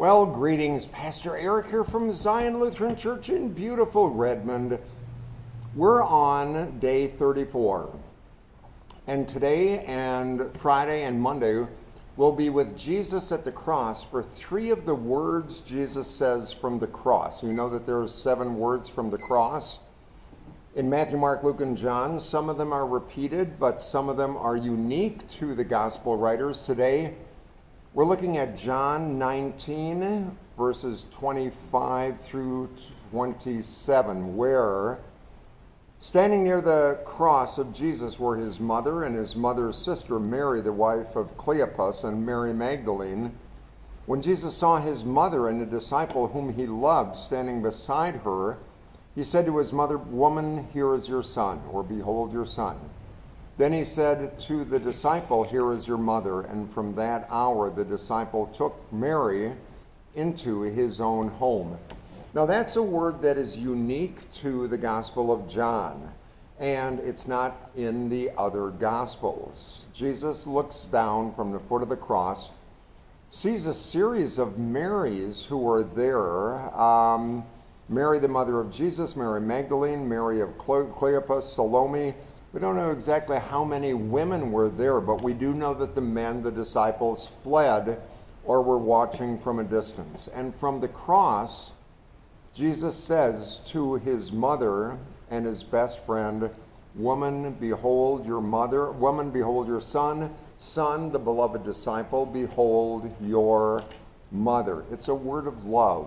Well, greetings. Pastor Eric here from Zion Lutheran Church in beautiful Redmond. We're on day 34. And today and Friday and Monday, we'll be with Jesus at the cross for 3 of the words Jesus says from the cross. You know that there are 7 words from the cross. In Matthew, Mark, Luke, and John, some of them are repeated, but some of them are unique to the gospel writers. Today, we're looking at John 19, verses 25 through 27, where standing near the cross of Jesus were his mother and his mother's sister, Mary, the wife of Cleopas, and Mary Magdalene. When Jesus saw his mother and the disciple whom he loved standing beside her, he said to his mother, "Woman, here is your son," or "Behold your son." Then he said to the disciple, "Here is your mother." And from that hour, the disciple took Mary into his own home. Now, that's a word that is unique to the Gospel of John, and it's not in the other Gospels. Jesus looks down from the foot of the cross, sees a series of Marys who are there. Mary, the mother of Jesus, Mary Magdalene, Mary of Cleopas, Salome. We don't know exactly how many women were there, but we do know that the men, the disciples, fled or were watching from a distance. And from the cross, Jesus says to his mother and his best friend, "Woman, behold your mother. Woman, behold your son. Son, the beloved disciple, behold your mother." It's a word of love,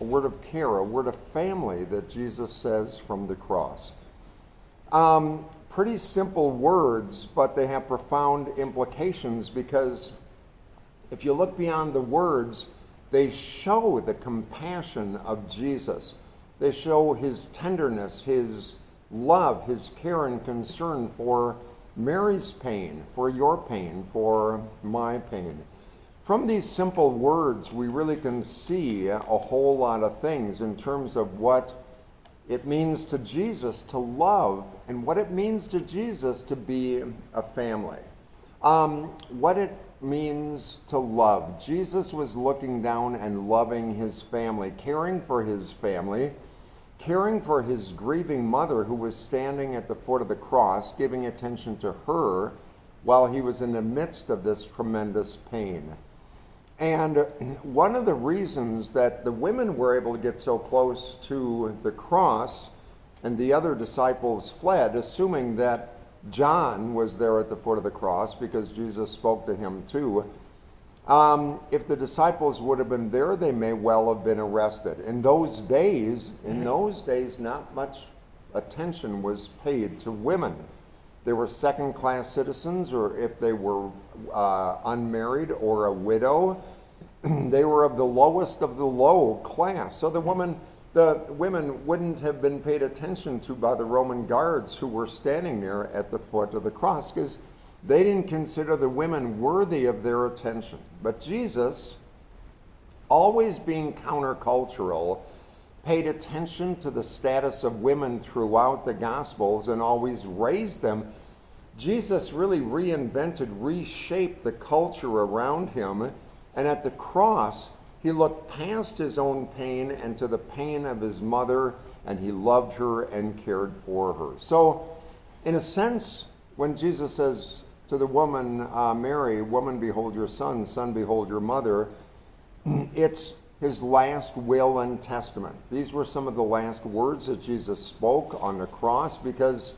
a word of care, a word of family that Jesus says from the cross. Pretty simple words, but they have profound implications, because if you look beyond the words, they show the compassion of Jesus. They show his tenderness, his love, his care and concern for Mary's pain, for your pain, for my pain. From these simple words, we really can see a whole lot of things in terms of what it means to Jesus to love, and what it means to Jesus to be a family. What it means to love. Jesus was looking down and loving his family, caring for his family, caring for his grieving mother who was standing at the foot of the cross, giving attention to her while he was in the midst of this tremendous pain. And one of the reasons that the women were able to get so close to the cross and the other disciples fled, assuming that John was there at the foot of the cross because Jesus spoke to him too, if the disciples would have been there, they may well have been arrested. In those days, not much attention was paid to women. They were second-class citizens, or if they were unmarried or a widow, they were of the lowest of the low class. So the women wouldn't have been paid attention to by the Roman guards who were standing there at the foot of the cross, because they didn't consider the women worthy of their attention. But Jesus, always being countercultural, paid attention to the status of women throughout the Gospels and always raised them. Jesus really reshaped the culture around him, and at the cross, he looked past his own pain and to the pain of his mother, and he loved her and cared for her. So, in a sense, when Jesus says to the woman, Mary, "Woman, behold your son. Son, behold your mother," it's his last will and testament. These were some of the last words that Jesus spoke on the cross, because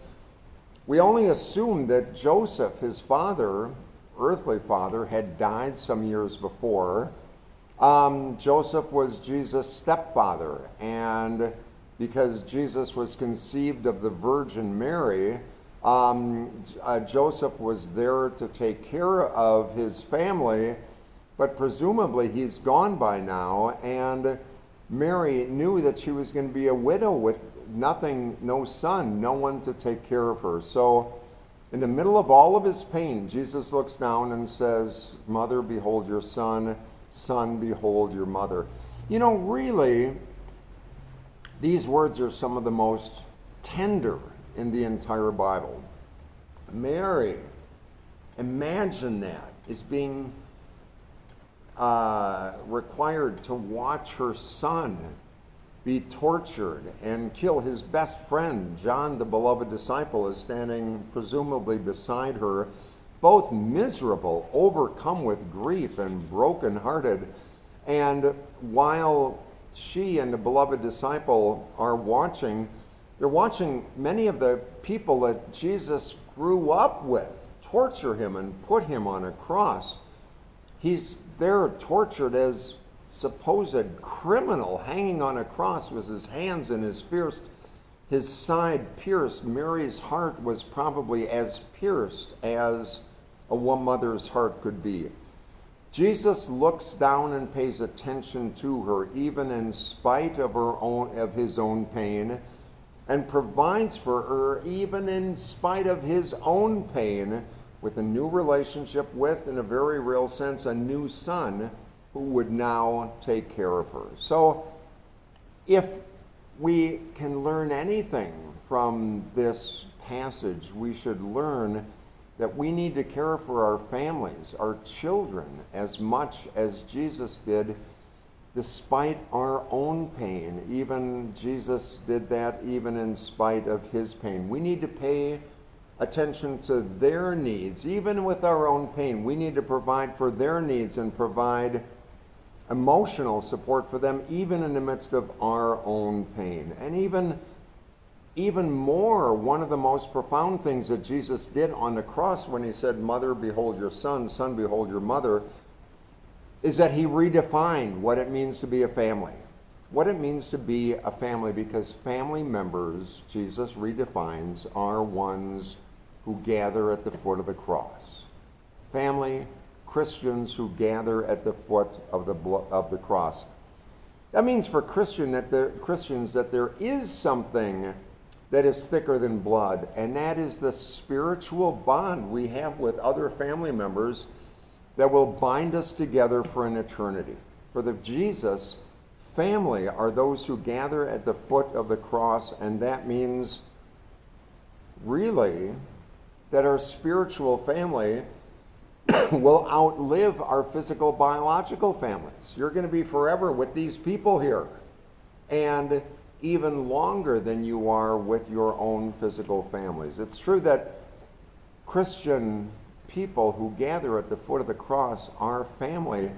we only assume that Joseph, his father, earthly father, had died some years before. Joseph was Jesus' stepfather, and because Jesus was conceived of the Virgin Mary, Joseph was there to take care of his family, but presumably he's gone by now, and Mary knew that she was going to be a widow with nothing, no son, no one to take care of her. So in the middle of all of his pain, Jesus looks down and says, "Mother, behold your son. Son, behold your mother." You know, really, these words are some of the most tender in the entire Bible. Mary, imagine that, is being required to watch her son be tortured and kill. His best friend, John, the beloved disciple, is standing presumably beside her, both miserable, overcome with grief and brokenhearted. And while she and the beloved disciple are watching, they're watching many of the people that Jesus grew up with torture him and put him on a cross. He's there tortured as supposed criminal, hanging on a cross with his hands in his side pierced. Mary's heart was probably as pierced as a mother's heart could be. Jesus looks down and pays attention to her, even in spite of his own pain, and provides for her, even in spite of his own pain, with a new relationship with, in a very real sense, a new son who would now take care of her. So, if we can learn anything from this passage, we should learn that we need to care for our families, our children, as much as Jesus did, despite our own pain. Even Jesus did that even in spite of his pain. We need to pay attention to their needs. Even with our own pain, we need to provide for their needs and provide emotional support for them, even in the midst of our own pain. And even more, one of the most profound things that Jesus did on the cross when he said, "Mother, behold your son, son, behold your mother," is that he redefined what it means to be a family. What it means to be a family, because family members, Jesus redefines, are ones who gather at the foot of the cross. Family, Christians who gather at the foot of the cross. That means for Christians that there is something that is thicker than blood, and that is the spiritual bond we have with other family members that will bind us together for an eternity. For Jesus, family are those who gather at the foot of the cross, and that means really that our spiritual family will outlive our physical, biological families. You're going to be forever with these people here, and even longer than you are with your own physical families. It's true that Christian people who gather at the foot of the cross are family,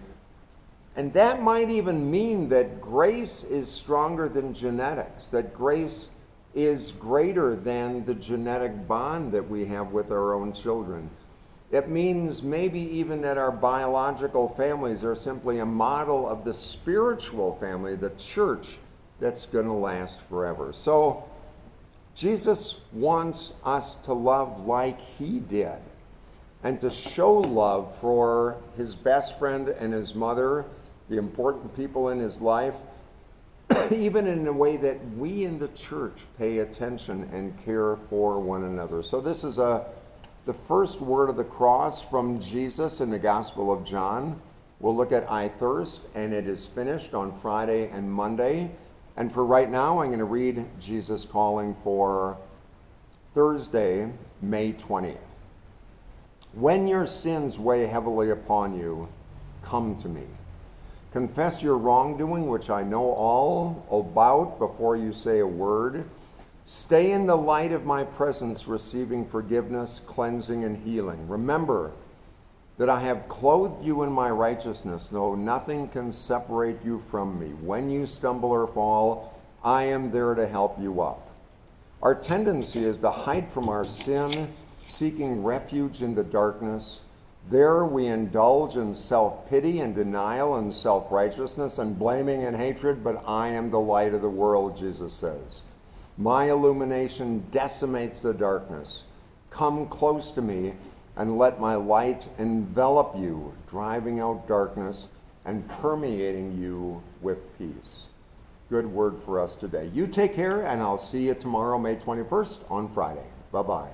and that might even mean that grace is stronger than genetics, that grace is greater than the genetic bond that we have with our own children. It means maybe even that our biological families are simply a model of the spiritual family, the church, that's going to last forever. So Jesus wants us to love like he did, and to show love for his best friend and his mother, the important people in his life, even in a way that we in the church pay attention and care for one another. So this is the first word of the cross from Jesus in the Gospel of John. We'll look at I Thirst, and it is finished on Friday and Monday. And for right now, I'm going to read Jesus Calling for Thursday, May 20th. When your sins weigh heavily upon you, come to me. Confess your wrongdoing, which I know all about, before you say a word. Stay in the light of my presence, receiving forgiveness, cleansing, and healing. Remember that I have clothed you in my righteousness, though nothing can separate you from me. When you stumble or fall, I am there to help you up. Our tendency is to hide from our sin, seeking refuge in the darkness. There we indulge in self-pity and denial and self-righteousness and blaming and hatred, but I am the light of the world, Jesus says. My illumination decimates the darkness. Come close to me and let my light envelop you, driving out darkness and permeating you with peace. Good word for us today. You take care, and I'll see you tomorrow, May 21st, on Friday. Bye-bye.